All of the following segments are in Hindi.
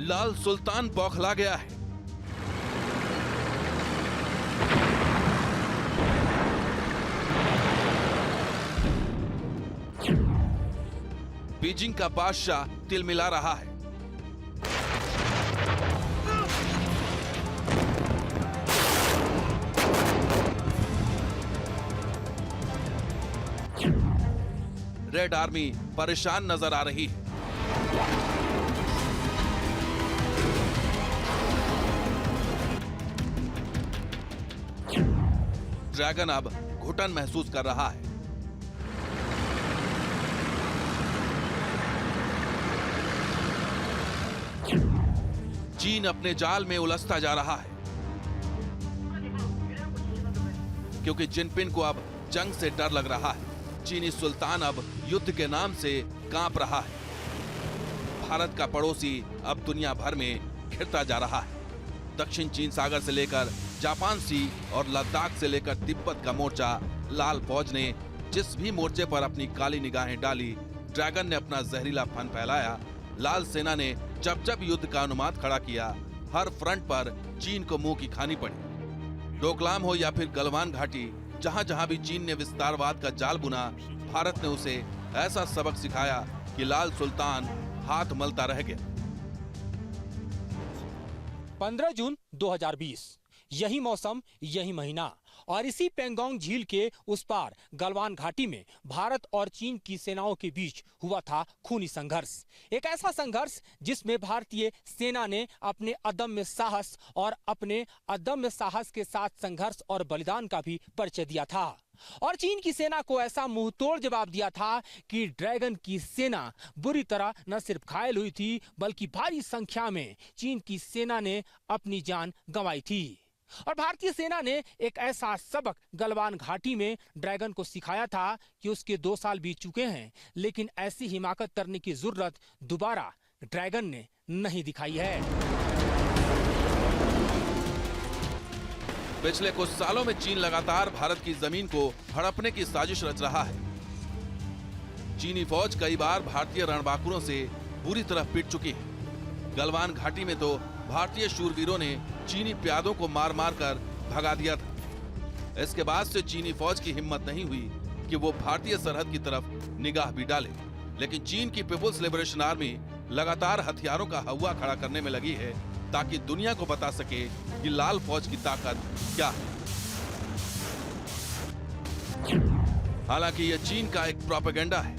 लाल सुल्तान बौखला गया है। बीजिंग का बादशाह तिलमिला रहा है। रेड आर्मी परेशान नजर आ रही है। ड्रैगन अब घुटन महसूस कर रहा है। चीन अपने जाल में उलझता जा रहा है, क्योंकि जिनपिंग को अब जंग से डर लग रहा है। चीनी सुल्तान अब युद्ध के नाम से कांप रहा है। भारत का पड़ोसी अब दुनिया भर में घिरता जा रहा है। दक्षिण चीन सागर से लेकर जापान सी और लद्दाख से लेकर तिब्बत का मोर्चा, लाल फौज ने जिस भी मोर्चे पर अपनी काली निगाहें डाली, ड्रैगन ने अपना जहरीला फन फैलाया। लाल सेना ने जब जब युद्ध का अनुमान खड़ा किया, हर फ्रंट पर चीन को मुंह की खानी पड़ी। डोकलाम हो या फिर गलवान घाटी, जहां जहां भी चीन ने विस्तारवाद का जाल बुना, भारत ने उसे ऐसा सबक सिखाया कि लाल सुल्तान हाथ मलता रह गया। 15 जून 2020, यही मौसम, यही महीना और इसी पेंगोंग झील के उस पार गलवान घाटी में भारत और चीन की सेनाओं के बीच हुआ था खूनी संघर्ष। एक ऐसा संघर्ष जिसमें भारतीय सेना ने अपने अदम्य साहस और अपने अदम्य साहस के साथ संघर्ष और बलिदान का भी परिचय दिया था, और चीन की सेना को ऐसा मुंहतोड़ जवाब दिया था कि ड्रैगन की सेना बुरी तरह न सिर्फ घायल हुई थी, बल्कि भारी संख्या में चीन की सेना ने अपनी जान गंवाई थी। और भारतीय सेना ने एक ऐसा सबक गलवान घाटी में ड्रैगन को सिखाया था कि उसके 2 साल बीत चुके हैं, लेकिन ऐसी हिमाकत करने की जरूरत दोबारा ड्रैगन ने नहीं दिखाई है। पिछले कुछ सालों में चीन लगातार भारत की जमीन को हड़पने की साजिश रच रहा है। चीनी फौज कई बार भारतीय रणबांकुरों से बुरी तरह पिट चुकी है। गलवान घाटी में तो भारतीय शूरवीरों ने चीनी प्यादों को मार मार कर भगा दिया था। इसके बाद से चीनी फौज की हिम्मत नहीं हुई कि वो भारतीय सरहद की तरफ निगाह भी डाले। लेकिन चीन की पीपुल्स लिबरेशन आर्मी लगातार हथियारों का हवा खड़ा करने में लगी है, ताकि दुनिया को बता सके कि लाल फौज की ताकत क्या है। हालांकि यह चीन का एक प्रोपेगेंडा है।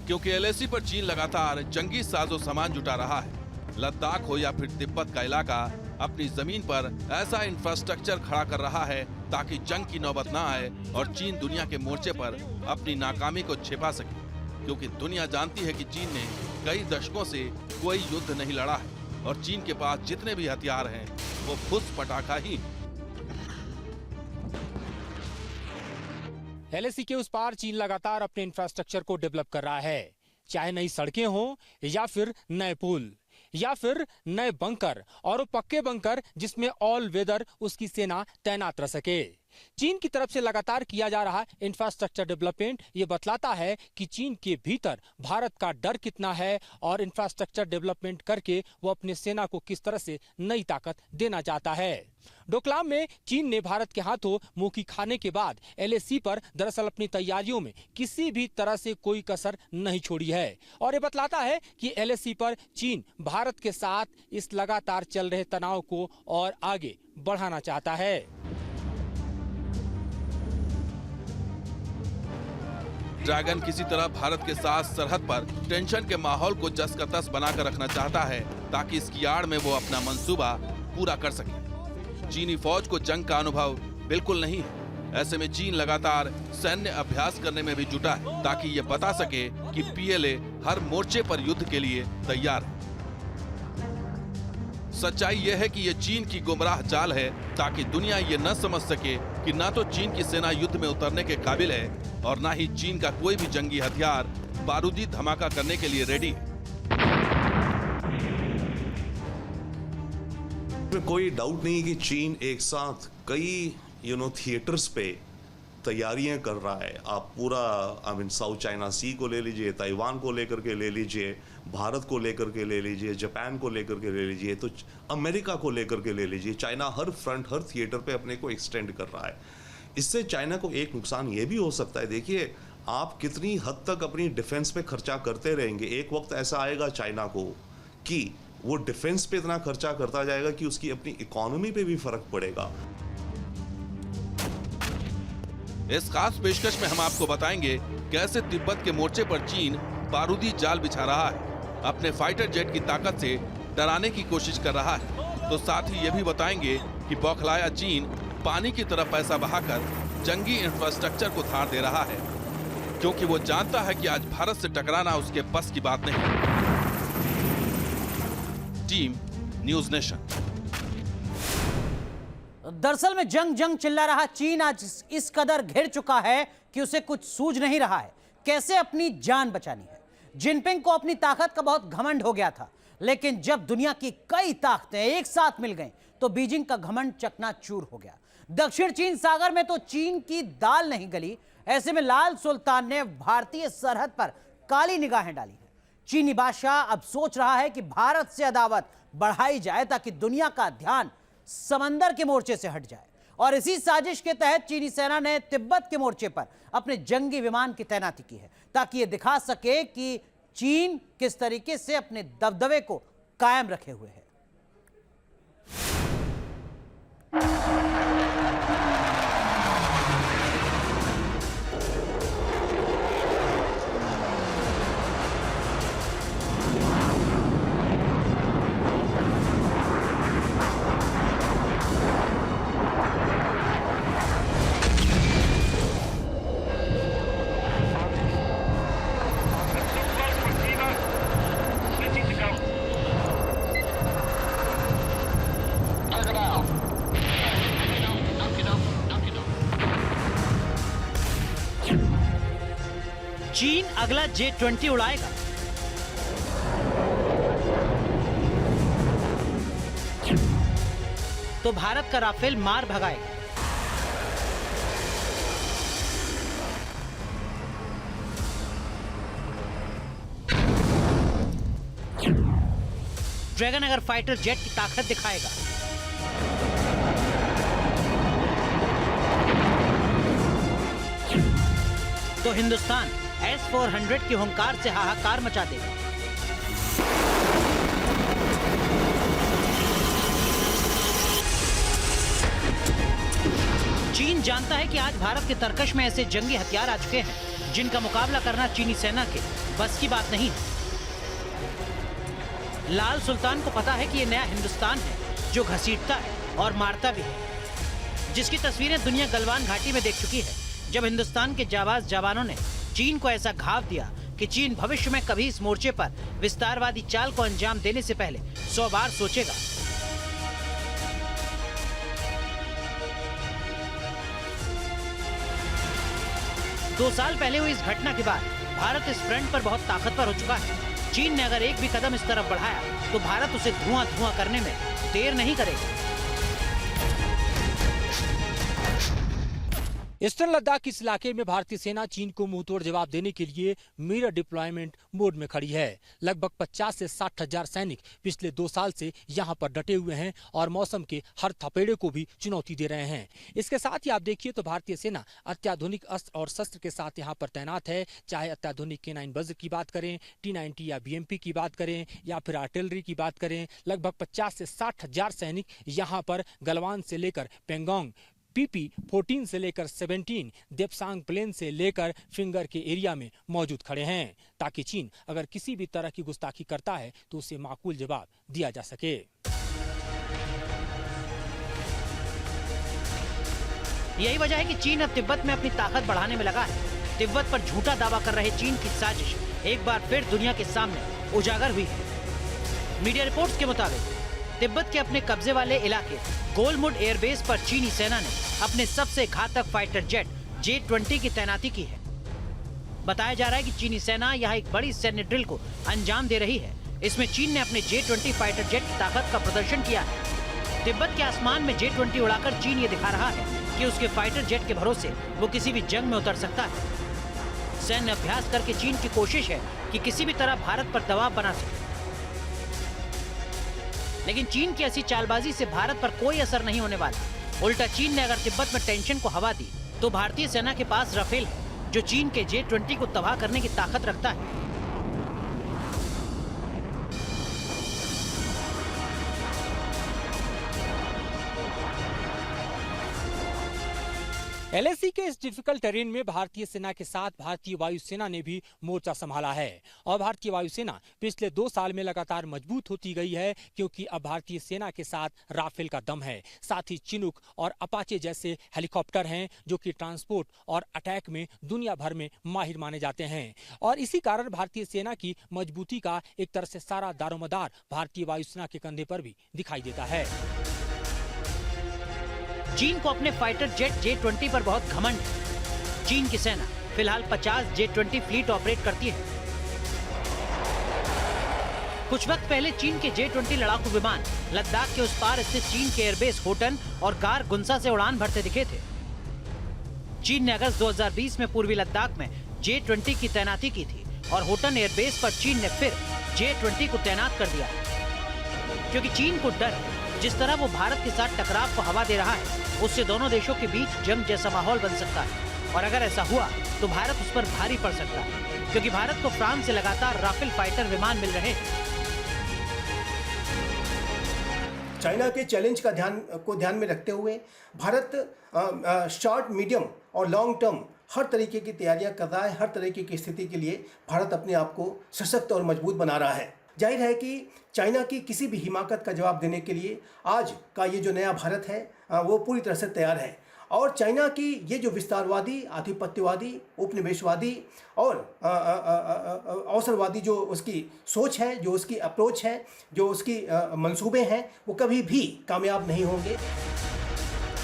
क्योंकि एलएसी पर चीन लगातार जंगी साजो सामान जुटा रहा है। लद्दाख हो या फिर तिब्बत का इलाका, अपनी जमीन पर ऐसा इंफ्रास्ट्रक्चर खड़ा कर रहा है ताकि जंग की नौबत ना आए और चीन दुनिया के मोर्चे पर अपनी नाकामी को छिपा सके। क्योंकि दुनिया जानती है कि चीन ने कई दशकों से कोई युद्ध नहीं लड़ा है और चीन के पास जितने भी हथियार हैं वो फुस पटाखा ही। एलएसी के उस पार चीन लगातार अपने इंफ्रास्ट्रक्चर को डेवलप कर रहा है, चाहे नई सड़कें हों या फिर नए पुल या फिर नए बंकर, और वो पक्के बंकर जिसमें ऑल वेदर उसकी सेना तैनात रह सके। चीन की तरफ से लगातार किया जा रहा इंफ्रास्ट्रक्चर डेवलपमेंट ये बतलाता है कि चीन के भीतर भारत का डर कितना है और इंफ्रास्ट्रक्चर डेवलपमेंट करके वो अपने सेना को किस तरह से नई ताकत देना चाहता है। डोकलाम में चीन ने भारत के हाथों मुंह की खाने के बाद एलएसी पर दरअसल अपनी तैयारियों में किसी भी तरह से कोई कसर नहीं छोड़ी है, और ये बतलाता है कि एलएसी पर चीन भारत के साथ इस लगातार चल रहे तनाव को और आगे बढ़ाना चाहता है। ड्रैगन किसी तरह भारत के साथ सरहद पर टेंशन के माहौल को जस का तस बनाकर रखना चाहता है, ताकि इसकी आड़ में वो अपना मंसूबा पूरा कर सके। चीनी फौज को जंग का अनुभव बिल्कुल नहीं है। ऐसे में चीन लगातार सैन्य अभ्यास करने में भी जुटा है, ताकि ये बता सके कि पीएलए हर मोर्चे पर युद्ध के लिए तैयार है। सच्चाई यह है कि ये चीन की गुमराह चाल है, ताकि दुनिया ये न समझ सके कि ना तो चीन की सेना युद्ध में उतरने के काबिल है और ना ही चीन का कोई भी जंगी हथियार बारूदी धमाका करने के लिए रेडी है। कोई डाउट नहीं कि चीन एक साथ कई थिएटर्स पे तैयारियां कर रहा है। आप पूरा साउथ चाइना सी को ले लीजिए, ताइवान को लेकर के ले लीजिए, भारत को लेकर के ले लीजिए, जापान को लेकर के ले लीजिए, तो अमेरिका को लेकर के ले लीजिए। चाइना हर फ्रंट, हर थिएटर पे अपने को एक्सटेंड कर रहा है। इससे चाइना को एक नुकसान ये भी हो सकता है, देखिए आप कितनी हद तक अपनी डिफेंस पे खर्चा करते रहेंगे, एक वक्त ऐसा आएगा चाइना को कि वो डिफेंस पे इतना खर्चा करता जाएगा कि उसकी अपनी इकोनॉमी पे भी फर्क पड़ेगा। इस खास पेशकश में हम आपको बताएंगे कैसे तिब्बत के मोर्चे पर चीन बारूदी जाल बिछा रहा है, अपने फाइटर जेट की ताकत से डराने की कोशिश कर रहा है। तो साथ ही ये भी बताएंगे कि बौखलाया चीन पानी की तरफ पैसा बहाकर जंगी इंफ्रास्ट्रक्चर को धार दे रहा है, क्योंकि वो जानता है कि आज भारत से टकराना उसके बस की बात नहीं। Team news nation. दरअसल में जंग चिल्ला रहा चीन आज इस कदर घिर चुका है कि उसे कुछ सूझ नहीं रहा है कैसे अपनी जान बचानी है। जिनपिंग को अपनी ताकत का बहुत घमंड हो गया था, लेकिन जब दुनिया की कई ताकतें एक साथ मिल गईं, तो बीजिंग का घमंड चकनाचूर हो गया। दक्षिण चीन सागर में तो चीन की दाल नहीं गली। ऐसे में लाल सुल्तान ने भारतीय सरहद पर काली निगाहें डाली हैं। चीनी बादशाह अब सोच रहा है कि भारत से अदावत बढ़ाई जाए ताकि दुनिया का ध्यान समंदर के मोर्चे से हट जाए। और इसी साजिश के तहत चीनी सेना ने तिब्बत के मोर्चे पर अपने जंगी विमान की तैनाती की है, ताकि यह दिखा सके कि चीन किस तरीके से अपने दबदबे को कायम रखे हुए है। चीन अगला J-20 उड़ाएगा। तो भारत का राफेल मार भगाएगा। ड्रैगन अगर फाइटर जेट की ताकत दिखाएगा। तो हिंदुस्तान S-400 की हुंकार से हाहाकार मचा देगा। चीन जानता है कि आज भारत के तरकश में ऐसे जंगी हथियार आ चुके हैं जिनका मुकाबला करना चीनी सेना के बस की बात नहीं है। लाल सुल्तान को पता है कि ये नया हिंदुस्तान है जो घसीटता है और मारता भी है, जिसकी तस्वीरें दुनिया गलवान घाटी में देख चुकी है, जब हिंदुस्तान के जाबाज जवानों ने चीन को ऐसा घाव दिया कि चीन भविष्य में कभी इस मोर्चे पर विस्तारवादी चाल को अंजाम देने से पहले 100 बार सोचेगा। दो साल पहले हुई इस घटना के बाद भारत इस फ्रंट पर बहुत ताकतवर हो चुका है। चीन ने अगर एक भी कदम इस तरफ बढ़ाया तो भारत उसे धुआं करने में देर नहीं करेगा। ईस्टर्न लद्दाख के इस इलाके में भारतीय सेना चीन को मुंहतोड़ जवाब देने के लिए मिरर डिप्लॉयमेंट मोड में खड़ी है। लगभग 50 से 60 हजार सैनिक पिछले 2 साल से यहां पर डटे हुए हैं और मौसम के हर थपेड़े को भी चुनौती दे रहे हैं। इसके साथ ही आप देखिए तो भारतीय सेना अत्याधुनिक अस्त्र और शस्त्र के साथ यहां पर तैनात है। चाहे अत्याधुनिक K9 वज्र की बात करें, T-90 या BMP की बात करें या फिर आर्टिलरी की बात करें, लगभग 50 से 60 हजार सैनिक यहाँ पर गलवान से लेकर पेंगोंग, PP-14 से लेकर 17, देप्सांग प्लेन से लेकर फिंगर के एरिया में मौजूद खड़े हैं, ताकि चीन अगर किसी भी तरह की गुस्ताखी करता है तो उसे माकूल जवाब दिया जा सके। यही वजह है कि चीन अब तिब्बत में अपनी ताकत बढ़ाने में लगा है। तिब्बत पर झूठा दावा कर रहे चीन की साजिश एक बार फिर दुनिया के सामने उजागर हुई है। मीडिया रिपोर्ट्स के मुताबिक तिब्बत के अपने कब्जे वाले इलाके गोलमुड एयरबेस पर चीनी सेना ने अपने सबसे घातक फाइटर जेट J-20 की तैनाती की है। बताया जा रहा है कि चीनी सेना यहां एक बड़ी सैन्य ड्रिल को अंजाम दे रही है। इसमें चीन ने अपने J-20 फाइटर जेट की ताकत का प्रदर्शन किया है। तिब्बत के आसमान में J-20 उड़ाकर चीन ये दिखा रहा है कि उसके फाइटर जेट के भरोसे वो किसी भी जंग में उतर सकता है। सैन्य अभ्यास करके चीन की कोशिश है कि किसी भी तरह भारत पर दबाव बना सके, लेकिन चीन की ऐसी चालबाजी से भारत पर कोई असर नहीं होने वाला। उल्टा चीन ने अगर तिब्बत में टेंशन को हवा दी तो भारतीय सेना के पास राफेल है, जो चीन के J-20 को तबाह करने की ताकत रखता है। LAC के इस डिफिकल्ट टेरेन में भारतीय सेना के साथ भारतीय वायुसेना ने भी मोर्चा संभाला है और भारतीय वायुसेना पिछले 2 साल में लगातार मजबूत होती गई है, क्योंकि अब भारतीय सेना के साथ राफेल का दम है। साथ ही चिनूक और अपाचे जैसे हेलीकॉप्टर हैं जो कि ट्रांसपोर्ट और अटैक में दुनिया भर में माहिर माने जाते हैं और इसी कारण भारतीय सेना की मजबूती का एक तरह से सारा दारोमदार भारतीय वायुसेना के कंधे पर भी दिखाई देता है। चीन को अपने फाइटर जेट J-20 पर बहुत घमंड है। चीन की सेना फिलहाल 50 J-20 फ्लीट ऑपरेट करती है। कुछ वक्त पहले चीन के J-20 लड़ाकू विमान लद्दाख के उस पार स्थित चीन के एयरबेस होटन और कार गुंसा से उड़ान भरते दिखे थे। चीन ने अगस्त 2020 में पूर्वी लद्दाख में J-20 की तैनाती की थी और होटन एयरबेस पर चीन ने फिर J-20 को तैनात कर दिया, क्योंकि चीन को डर है जिस तरह वो भारत के साथ टकराव को हवा दे रहा है, उससे दोनों देशों के बीच जंग जैसा माहौल बन सकता है और अगर ऐसा हुआ तो भारत उस पर भारी पड़ सकता है, क्योंकि भारत को फ्रांस से लगातार राफेल फाइटर विमान मिल रहे हैं। चाइना के चैलेंज का ध्यान में रखते हुए भारत शॉर्ट, मीडियम और लॉन्ग टर्म हर तरीके की तैयारियां कर रहा है। हर तरीके की स्थिति के लिए भारत अपने आप को सशक्त और मजबूत बना रहा है। जाहिर है कि चाइना की किसी भी हिमाकत का जवाब देने के लिए आज का ये जो नया भारत है वो पूरी तरह से तैयार है और चाइना की ये जो विस्तारवादी, आधिपत्यवादी, उपनिवेशवादी और अवसरवादी जो उसकी सोच है, जो उसकी अप्रोच है, जो उसकी मंसूबे हैं, वो कभी भी कामयाब नहीं होंगे।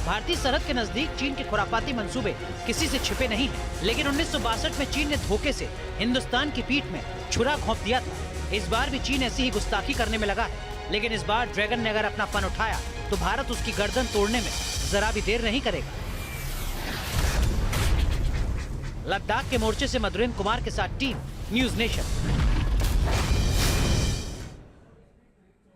भारतीय सरहद के नजदीक चीन के खुरापाती मंसूबे किसी से छिपे नहीं हैं, लेकिन 1962 में चीन ने धोखे से हिंदुस्तान की पीठ में छुरा घोंप दिया था। इस बार भी चीन ऐसी ही गुस्ताखी करने में लगा है, लेकिन इस बार ड्रैगन ने अगर अपना फन उठाया तो भारत उसकी गर्दन तोड़ने में जरा भी देर नहीं करेगा। लद्दाख के मोर्चे से मधुरेंद्र कुमार के साथ टीम न्यूज नेशन।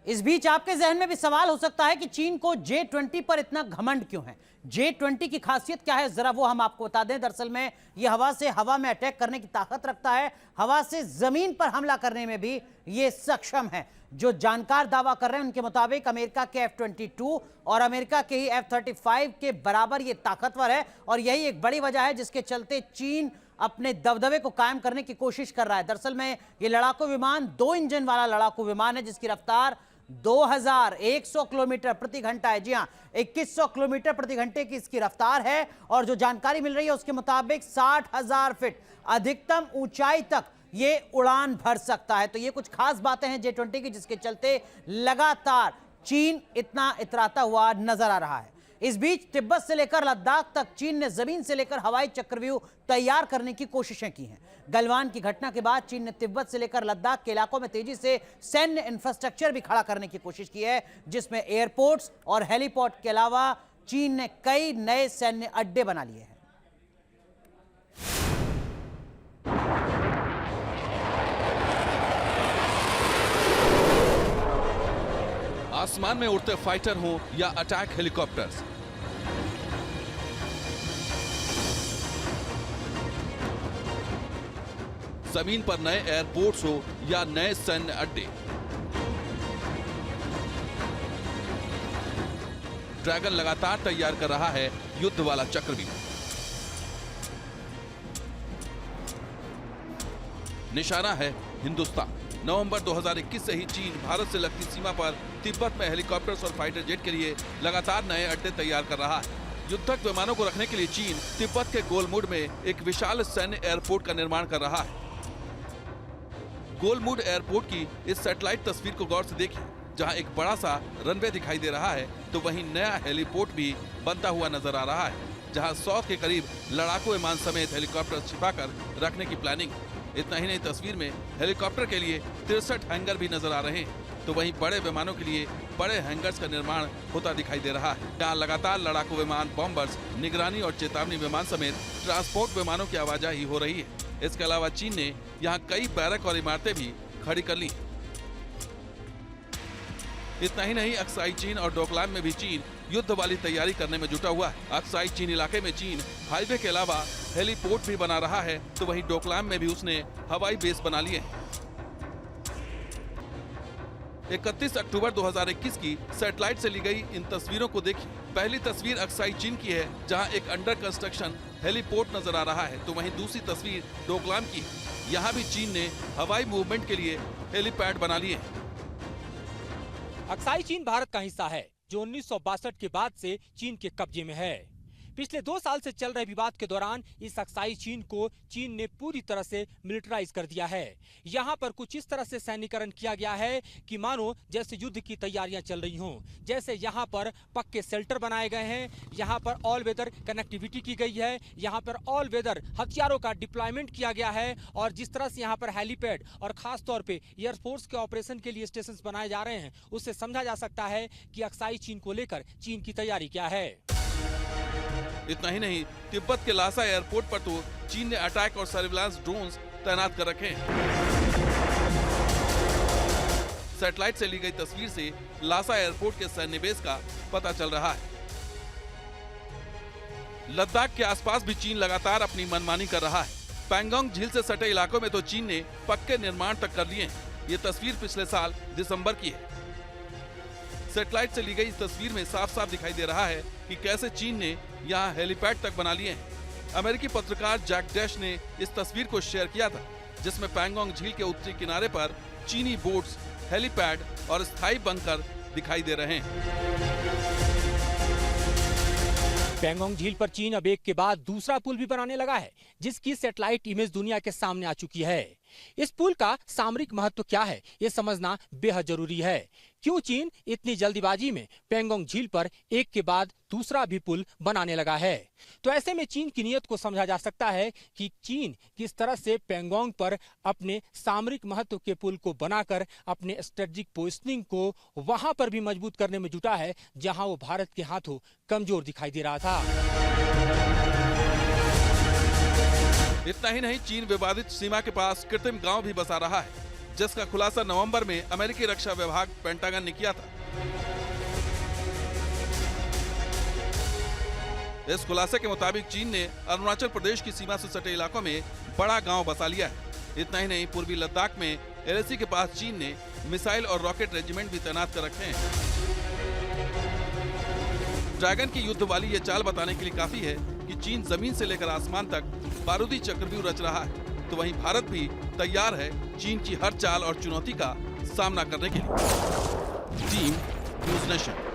इस बीच आपके जहन में भी सवाल हो सकता है कि चीन को J-20 पर इतना घमंड क्यों है। J-20 की खासियत क्या है, जरा वो हम आपको बता दें। दरअसल में ये हवा से हवा में अटैक करने की ताकत रखता है, हवा से जमीन पर हमला करने में भी ये सक्षम है। जो जानकार दावा कर रहे हैं उनके मुताबिक अमेरिका के F-22 और अमेरिका के ही F-35 के बराबर ये ताकतवर है और यही एक बड़ी वजह है जिसके चलते चीन अपने दबदबे को कायम करने की कोशिश कर रहा है। दरअसल में ये लड़ाकू विमान 2 इंजन वाला लड़ाकू विमान है जिसकी रफ्तार 2100 किलोमीटर प्रति घंटा है। जी हां, 2100 किलोमीटर प्रति घंटे की इसकी रफ्तार है और जो जानकारी मिल रही है उसके मुताबिक 60,000 फीट अधिकतम ऊंचाई तक ये उड़ान भर सकता है। तो ये कुछ खास बातें हैं J-20 की जिसके चलते लगातार चीन इतना इतराता हुआ नजर आ रहा है। इस बीच तिब्बत से लेकर लद्दाख तक चीन ने जमीन से लेकर हवाई चक्रव्यूह तैयार करने की कोशिशें की हैं। गलवान की घटना के बाद चीन ने तिब्बत से लेकर लद्दाख के इलाकों में तेजी से सैन्य इंफ्रास्ट्रक्चर भी खड़ा करने की कोशिश की है, जिसमें एयरपोर्ट्स और हेलीपोर्ट के अलावा चीन ने कई नए सैन्य अड्डे बना लिए हैं। आसमान में उड़ते फाइटर हो या अटैक हेलीकॉप्टर्स, जमीन पर नए एयरपोर्ट्स हो या नए सैन्य अड्डे, ड्रैगन लगातार तैयार कर रहा है युद्ध वाला चक्रव्यूह। निशाना है हिंदुस्तान। नवंबर 2021 से ही चीन भारत से लगती सीमा पर तिब्बत में हेलीकॉप्टर्स और फाइटर जेट के लिए लगातार नए अड्डे तैयार कर रहा है। युद्धक विमानों को रखने के लिए चीन तिब्बत के गोलमुड में एक विशाल सैन्य एयरपोर्ट का निर्माण कर रहा है। गोलमुड एयरपोर्ट की इस सैटेलाइट तस्वीर को गौर से देखिए, जहां एक बड़ा सा रनवे दिखाई दे रहा है तो वहीं नया हेलीपोर्ट भी बनता हुआ नजर आ रहा है, जहां 100 के करीब लड़ाकू विमान समेत हेलीकॉप्टर छिपाकर रखने की प्लानिंग। इतना ही नहीं, तस्वीर में हेलीकॉप्टर के लिए 63 हैंगर भी नजर आ रहे हैं, तो वहीं बड़े विमानों के लिए बड़े हैंगर्स का निर्माण होता दिखाई दे रहा है। यहाँ लगातार लड़ाकू विमान, बॉम्बर्स, निगरानी और चेतावनी विमान समेत ट्रांसपोर्ट विमानों की आवाजाही हो रही है। इसके अलावा चीन ने यहाँ कई बैरक और इमारतें भी खड़ी कर ली। इतना ही नहीं, अक्साई चीन और डोकलाम में भी चीन युद्ध वाली तैयारी करने में जुटा हुआ है। अक्साई चीन इलाके में चीन हाईवे के अलावा हेलीपोर्ट भी बना रहा है, तो वहीं डोकलाम में भी उसने हवाई बेस बना लिए हैं। 31 अक्टूबर 2021 की सैटेलाइट से ली गई इन तस्वीरों को देखिए। पहली तस्वीर अक्साई चीन की है, जहां एक अंडर कंस्ट्रक्शन हेलीपोर्ट नजर आ रहा है, तो वहीं दूसरी तस्वीर डोकलाम की है। यहां भी चीन ने हवाई मूवमेंट के लिए हेलीपैड बना लिए हैं। अक्साई चीन भारत का हिस्सा है, जो 1962 के बाद से चीन के कब्जे में है। पिछले 2 साल से चल रहे विवाद के दौरान इस अक्साई चीन को चीन ने पूरी तरह से मिलिटराइज कर दिया है। यहाँ पर कुछ इस तरह से सैन्यकरण किया गया है कि मानो जैसे युद्ध की तैयारियां चल रही हों। जैसे यहाँ पर पक्के शेल्टर बनाए गए हैं, यहाँ पर ऑल वेदर कनेक्टिविटी की गई है, यहाँ पर ऑल वेदर हथियारों का डिप्लॉयमेंट किया गया है, और जिस तरह से यहाँ पर हेलीपैड और खास तौर पे एयरफोर्स के ऑपरेशन के लिए स्टेशन बनाए जा रहे हैं, उससे समझा जा सकता है कि अक्साई चीन को लेकर चीन की तैयारी क्या है। इतना ही नहीं, तिब्बत के लासा एयरपोर्ट पर तो चीन ने अटैक और सर्विलांस ड्रोन्स तैनात कर रखे हैं। सैटेलाइट से ली गई तस्वीर से लासा एयरपोर्ट के सैन्य बेस का पता चल रहा है। लद्दाख के आसपास भी चीन लगातार अपनी मनमानी कर रहा है। पैंगोंग झील से सटे इलाकों में तो चीन ने पक्के निर्माण तक कर लिए हैं। ये तस्वीर पिछले साल दिसंबर की है। सैटेलाइट से ली गई इस तस्वीर में साफ साफ दिखाई दे रहा है कि कैसे चीन ने यहाँ हेलीपैड तक बना लिए हैं। अमेरिकी पत्रकार जैक डैश ने इस तस्वीर को शेयर किया था, जिसमें पैंगोंग झील के उत्तरी किनारे पर चीनी बोट्स, हेलीपैड और स्थायी बंकर दिखाई दे रहे हैं। पैंगोंग झील पर चीन अब एक के बाद दूसरा पुल भी बनाने लगा है, जिसकी सैटेलाइट इमेज दुनिया के सामने आ चुकी है। इस पुल का सामरिक महत्व क्या है, ये समझना बेहद जरूरी है। क्यों चीन इतनी जल्दीबाजी में पैंगोंग झील पर एक के बाद दूसरा भी पुल बनाने लगा है? तो ऐसे में चीन की नीयत को समझा जा सकता है कि चीन किस तरह से पैंगोंग पर अपने सामरिक महत्व के पुल को बनाकर अपने स्ट्रेटेजिक पोजिशनिंग को वहां पर भी मजबूत करने में जुटा है, जहां वो भारत के हाथों कमजोर दिखाई दे रहा था। इतना ही नहीं, चीन विवादित सीमा के पास कृत्रिम गांव भी बसा रहा है, जिसका खुलासा नवंबर में अमेरिकी रक्षा विभाग पेंटागन ने किया था। इस खुलासे के मुताबिक चीन ने अरुणाचल प्रदेश की सीमा से सटे इलाकों में बड़ा गांव बसा लिया है। इतना ही नहीं, पूर्वी लद्दाख में एलएसी के पास चीन ने मिसाइल और रॉकेट रेजिमेंट भी तैनात कर रखे हैं। ड्रैगन की युद्ध वाली ये चाल बताने के लिए काफी है कि चीन जमीन से लेकर आसमान तक बारूदी चक्रव्यूह रच रहा है, तो वहीं भारत भी तैयार है चीन की हर चाल और चुनौती का सामना करने के लिए। Team news nation.